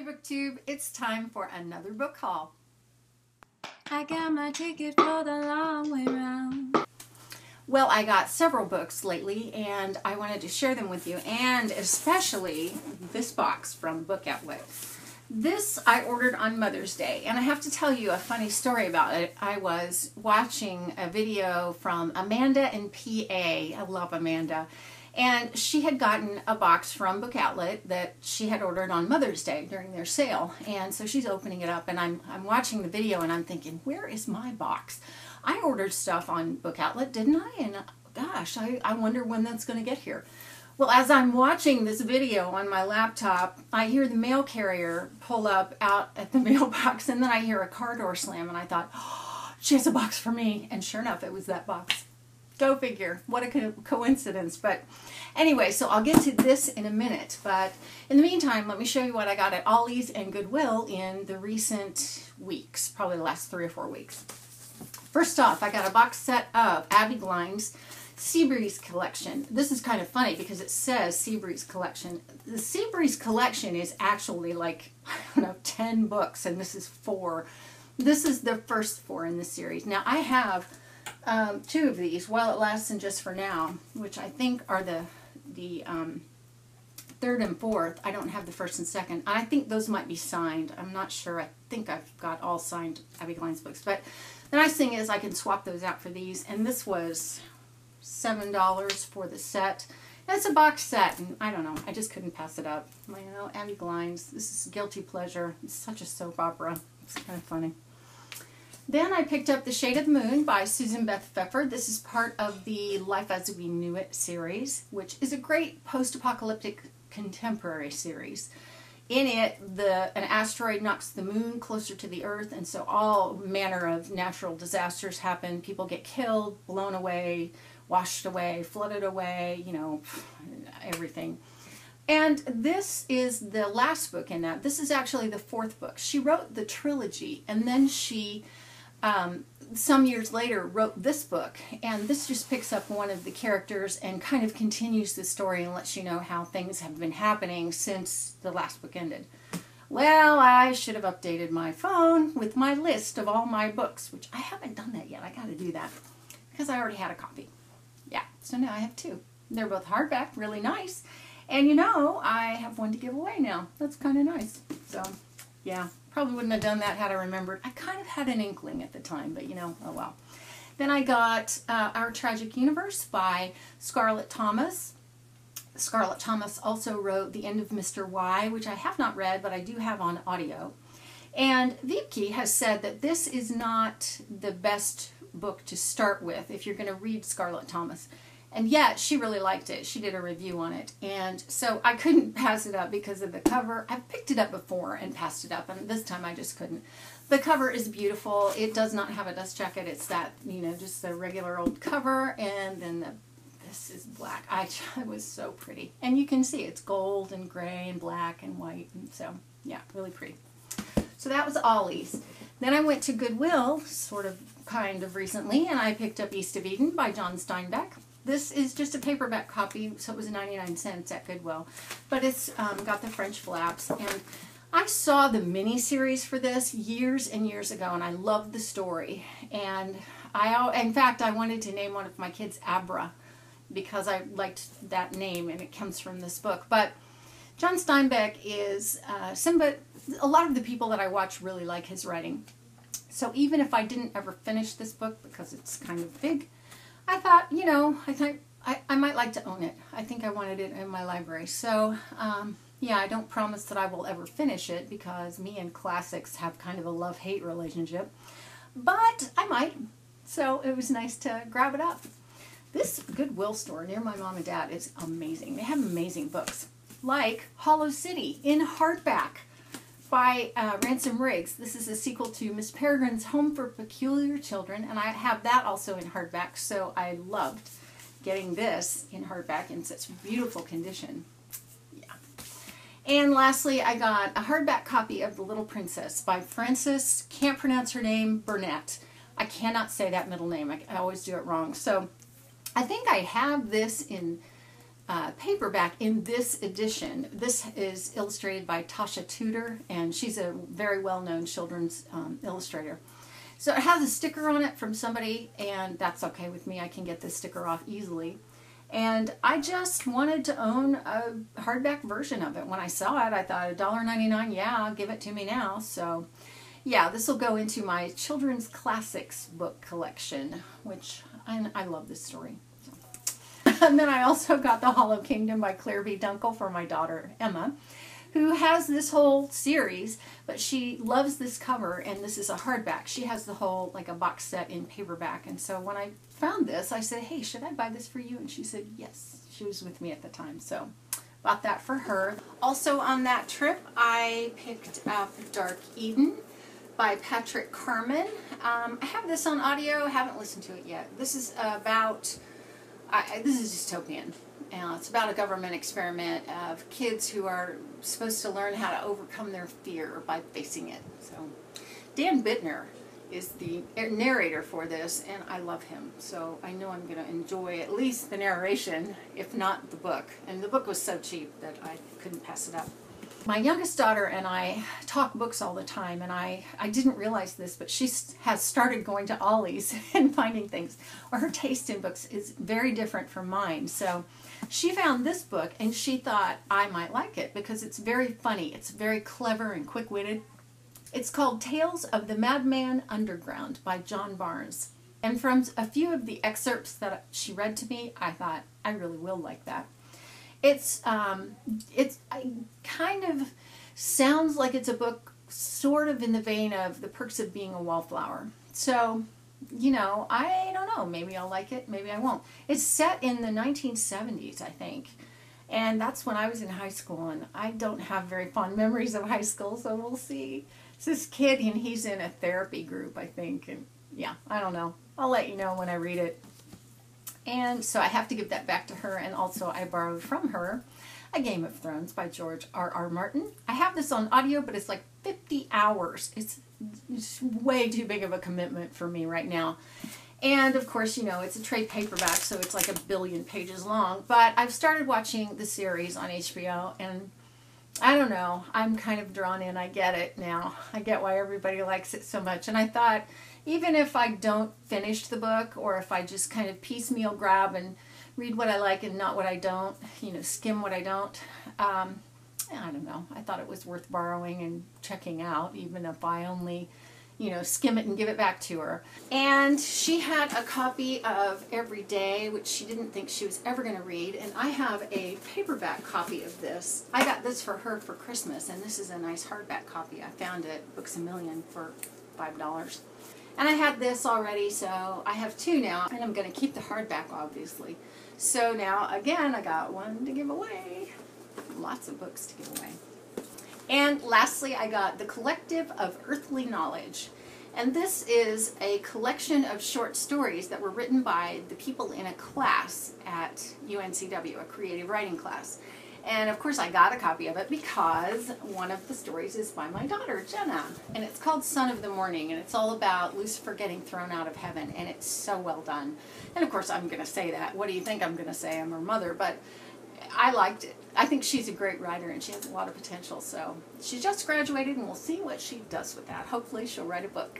Hey BookTube, it's time for another book haul. I got my ticket for the long way round. Well, I got several books lately and I wanted to share them with you, and especially this box from Book Outlet. This I ordered on Mother's Day, and I have to tell you a funny story about it. I was watching a video from Amanda in PA. I love Amanda. And she had gotten a box from Book Outlet that she had ordered on Mother's Day during their sale. And so she's opening it up, and I'm watching the video and I'm thinking, where is my box? I ordered stuff on Book Outlet, didn't I? And gosh, I wonder when that's going to get here. Well, as I'm watching this video on my laptop, I hear the mail carrier pull up out at the mailbox, and then I hear a car door slam, and I thought, oh, she has a box for me. And sure enough, it was that box. Go figure. What a coincidence. But anyway, so I'll get to this in a minute. But in the meantime, let me show you what I got at Ollie's and Goodwill in the recent weeks, probably the last 3 or 4 weeks. First off, I got a box set of Abbi Glines Seabreeze collection. This is kind of funny because it says Seabreeze collection. The Seabreeze collection is actually like, I don't know, 10 books, and this is 4. This is the first 4 in the series. Now, I have 2 of these, While It Lasts and Just for Now, which I think are the 3rd and 4th. I don't have the 1st and 2nd. I think those might be signed. I'm not sure. I think I've got all signed Abbi Glines books. But the nice thing is I can swap those out for these. And this was $7 for the set. And it's a box set, and I don't know. I just couldn't pass it up. You know, Abbi Glines. This is guilty pleasure. It's such a soap opera. It's kind of funny. Then I picked up The Shade of the Moon by Beth Pfeffer. This is part of the Life as We Knew It series, which is a great post-apocalyptic contemporary series. In it, an asteroid knocks the moon closer to the Earth, and so all manner of natural disasters happen. People get killed, blown away, washed away, flooded away, you know, everything. And this is the last book in that. This is actually the 4th book. She wrote the trilogy, and then she some years later wrote this book, and this just picks up one of the characters and kind of continues the story and lets you know how things have been happening since the last book ended. Well, I should have updated my phone with my list of all my books, which I haven't done that yet. I got to do that because I already had a copy. Yeah, so now I have 2. They're both hardback, really nice, and you know, I have one to give away now. That's kind of nice. So yeah, probably wouldn't have done that had I remembered. I kind of had an inkling at the time, but you know, oh well. Then I got Our Tragic Universe by Scarlett Thomas. Scarlett Thomas also wrote The End of Mr. Y, which I have not read, but I do have on audio. And Vipke has said that this is not the best book to start with if you're going to read Scarlett Thomas. And yet, she really liked it. She did a review on it. And so I couldn't pass it up because of the cover. I've picked it up before and passed it up, and this time I just couldn't. The cover is beautiful. It does not have a dust jacket. It's that, you know, just the regular old cover, and then this is black. It was so pretty. And you can see it's gold and gray and black and white. And so, yeah, really pretty. So that was Ollie's. Then I went to Goodwill, kind of recently, and I picked up East of Eden by John Steinbeck. This is just a paperback copy, so it was 99 cents at Goodwill. But it's got the French flaps. And I saw the mini-series for this years and years ago, and I loved the story. And in fact, I wanted to name one of my kids Abra because I liked that name, and it comes from this book. But John Steinbeck is a lot of the people that I watch really like his writing. So even if I didn't ever finish this book because it's kind of big, I thought, you know, I might like to own it. I think I wanted it in my library. So, yeah, I don't promise that I will ever finish it because me and classics have kind of a love-hate relationship. But I might. So it was nice to grab it up. This Goodwill store near my mom and dad is amazing. They have amazing books, like Hollow City in hardback by Ransom. This is a sequel to Miss Peregrine's Home for Peculiar Children, and I have that also in hardback, so I loved getting this in hardback in such beautiful condition. Yeah. And lastly, I got a hardback copy of The Little Princess by Frances, can't pronounce her name, Burnett. I cannot say that middle name. I always do it wrong. So I think I have this in paperback in this edition. This is illustrated by Tasha Tudor, and she's a very well-known children's illustrator. So it has a sticker on it from somebody, and that's okay with me. I can get this sticker off easily. And I just wanted to own a hardback version of it. When I saw it, I thought $1.99, yeah, give it to me now. So yeah, this will go into my children's classics book collection, which I love this story. So. And then I also got The Hollow Kingdom by Claire B. Dunkle for my daughter, Emma, who has this whole series, but she loves this cover, and this is a hardback. She has the whole, like a box set in paperback, and so when I found this, I said, hey, should I buy this for you? And she said, yes. She was with me at the time, so bought that for her. Also on that trip, I picked up Dark Eden by Patrick Carman. I have this on audio, haven't listened to it yet. This is about, this is dystopian. It's about a government experiment of kids who are supposed to learn how to overcome their fear by facing it. So Dan Bittner is the narrator for this, and I love him. So I know I'm going to enjoy at least the narration, if not the book. And the book was so cheap that I couldn't pass it up. My youngest daughter and I talk books all the time, and I didn't realize this, but she has started going to Ollie's and finding things. Well, her taste in books is very different from mine. So she found this book, and she thought I might like it because it's very funny. It's very clever and quick-witted. It's called Tales of the Madman Underground by John Barnes. And from a few of the excerpts that she read to me, I thought I really will like that. It's kind of sounds like it's a book sort of in the vein of The Perks of Being a Wallflower. So, you know, I don't know. Maybe I'll like it. Maybe I won't. It's set in the 1970s, I think. And that's when I was in high school, and I don't have very fond memories of high school, so we'll see. It's this kid, and he's in a therapy group, I think. And yeah, I don't know. I'll let you know when I read it. And so I have to give that back to her, and also I borrowed from her A Game of Thrones by George R.R. Martin. I have this on audio, but it's like 50 hours. It's way too big of a commitment for me right now. And of course, you know, it's a trade paperback, so it's like 1 billion pages long. But I've started watching the series on HBO, and I don't know, I'm kind of drawn in. I get it now. I get why everybody likes it so much. And I thought, even if I don't finish the book, or if I just kind of piecemeal grab and read what I like and not what I don't, you know, skim what I don't, I don't know. I thought it was worth borrowing and checking out, even if I only, you know, skim it and give it back to her. And she had a copy of Every Day, which she didn't think she was ever going to read, and I have a paperback copy of this. I got this for her for Christmas, and this is a nice hardback copy. I found it at Books A Million for $5. And I had this already, so I have 2 now, and I'm going to keep the hardback, obviously. So now, again, I got 1 to give away. Lots of books to give away. And lastly, I got The Collective of Earthly Knowledge. And this is a collection of short stories that were written by the people in a class at UNCW, a creative writing class. And of course I got a copy of it because one of the stories is by my daughter, Janna. And it's called Son of the Morning, and it's all about Lucifer getting thrown out of heaven, and it's so well done. And of course I'm going to say that. What do you think I'm going to say? I'm her mother, but I liked it. I think she's a great writer, and she has a lot of potential. So she just graduated, and we'll see what she does with that. Hopefully she'll write a book.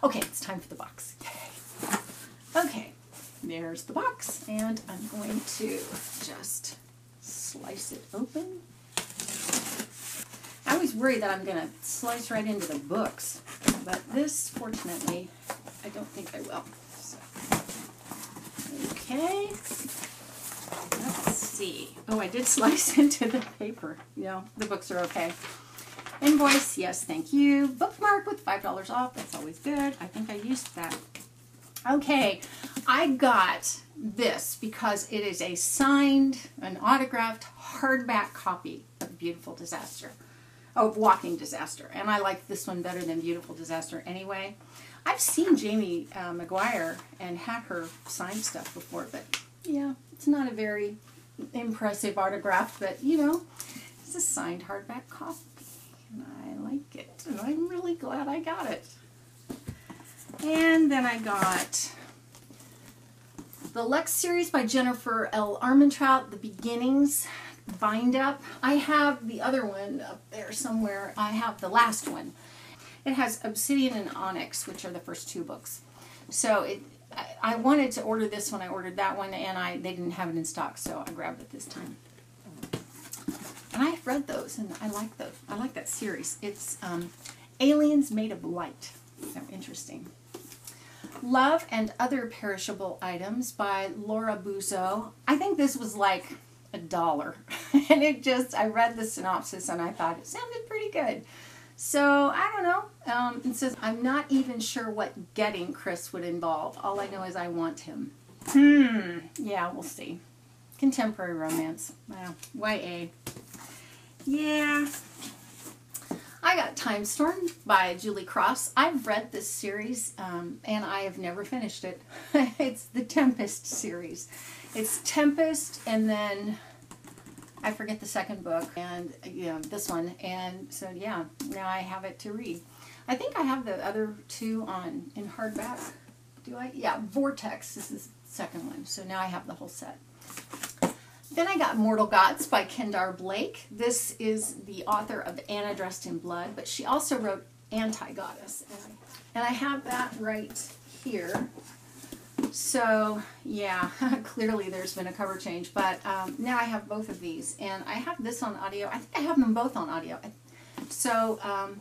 Okay, it's time for the box. Yay. Okay, there's the box, and I'm going to just slice it open. I always worry that I'm going to slice right into the books, but this, fortunately, I don't think I will. So, okay, let's see. Oh, I did slice into the paper. No, the books are okay. Invoice, yes, thank you. Bookmark with $5 off. That's always good. I think I used that. Okay, I got this because it is a signed, an autographed hardback copy of Beautiful Disaster. Oh, Walking Disaster. And I like this one better than Beautiful Disaster anyway. I've seen Jamie McGuire and had her sign stuff before, but yeah, it's not a very impressive autograph, but you know, it's a signed hardback copy. And I like it, and I'm really glad I got it. And then I got The Lex series by Jennifer L. Armentrout, The Beginnings, bind up. I have the other one up there somewhere. I have the last one. It has Obsidian and Onyx, which are the first 2 books. So I wanted to order this when I ordered that one, and they didn't have it in stock, so I grabbed it this time. And I've read those, and I like those. I like that series. It's Aliens Made of Light. So interesting. Love and Other Perishable Items by Laura Buzo. I think this was like $1. And I read the synopsis and I thought it sounded pretty good. So, I don't know. It says, I'm not even sure what getting Chris would involve. All I know is I want him. Yeah, we'll see. Contemporary romance. Wow. YA. Yeah. I got Timestorm by Julie Cross. I've read this series, and I have never finished it. It's the Tempest series. It's Tempest, and then I forget the second book, and this one. And so, yeah, now I have it to read. I think I have the other 2 in hardback. Do I? Yeah, Vortex is the second one. So now I have the whole set. Then I got Mortal Gods by Kendare Blake. This is the author of Anna Dressed in Blood, but she also wrote Anti-Goddess. And I have that right here. So, yeah, clearly there's been a cover change, but now I have both of these. And I have this on audio. I think I have them both on audio. So,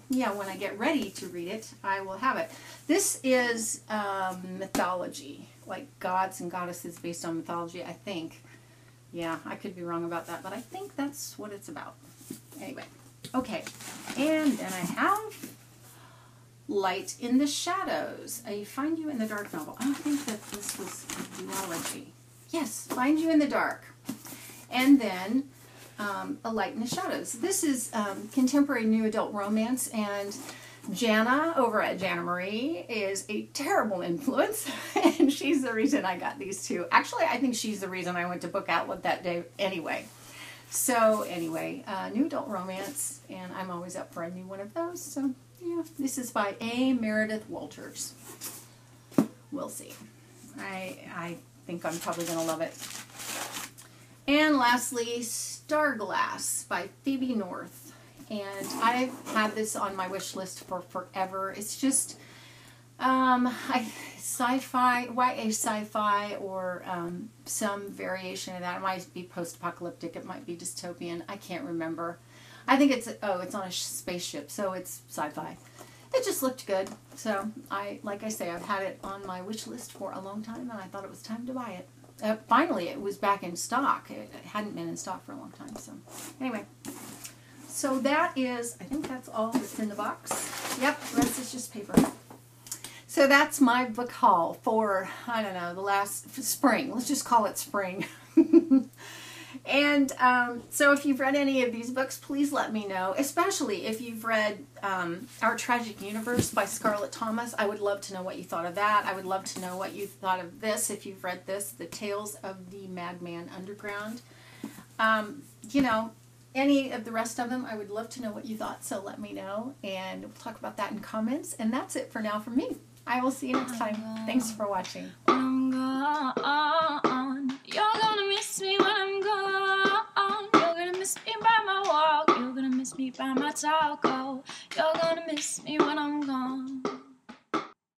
yeah, when I get ready to read it, I will have it. This is mythology, like gods and goddesses based on mythology, I think. Yeah, I could be wrong about that, but I think that's what it's about. Anyway, okay. And then I have Light in the Shadows, a Find You in the Dark novel. I think that this was a duology. Yes, Find You in the Dark. And then A Light in the Shadows. This is contemporary new adult romance, and Janna over at Janna Marie is a terrible influence, and she's the reason I got these 2. Actually, I think she's the reason I went to Book Outlet that day anyway. So anyway, new adult romance, and I'm always up for a new one of those. So yeah, this is by A. Meredith Walters. We'll see. I think I'm probably going to love it. And lastly, Starglass by Phoebe North. And I've had this on my wish list for forever. It's just sci-fi, YA sci-fi, or some variation of that. It might be post-apocalyptic. It might be dystopian. I can't remember. I think it's on a spaceship, so it's sci-fi. It just looked good. So, like I say, I've had it on my wish list for a long time, and I thought it was time to buy it. Finally, it was back in stock. It hadn't been in stock for a long time. So, anyway. So that is, I think that's all that's in the box. Yep, the rest is just paper. So that's my book haul for, I don't know, the last spring. Let's just call it spring. And so if you've read any of these books, please let me know. Especially if you've read Our Tragic Universe by Scarlett Thomas. I would love to know what you thought of that. I would love to know what you thought of this, if you've read this, The Tales of the Madman Underground. Any of the rest of them, I would love to know what you thought, so let me know, and we'll talk about that in comments. And that's it for now from me. I will see you next time. Thanks for watching. I'm gone. You're gonna miss me when I'm gone. You're gonna miss me by my walk. You're gonna miss me by my talk. Oh, you're gonna miss me when I'm gone.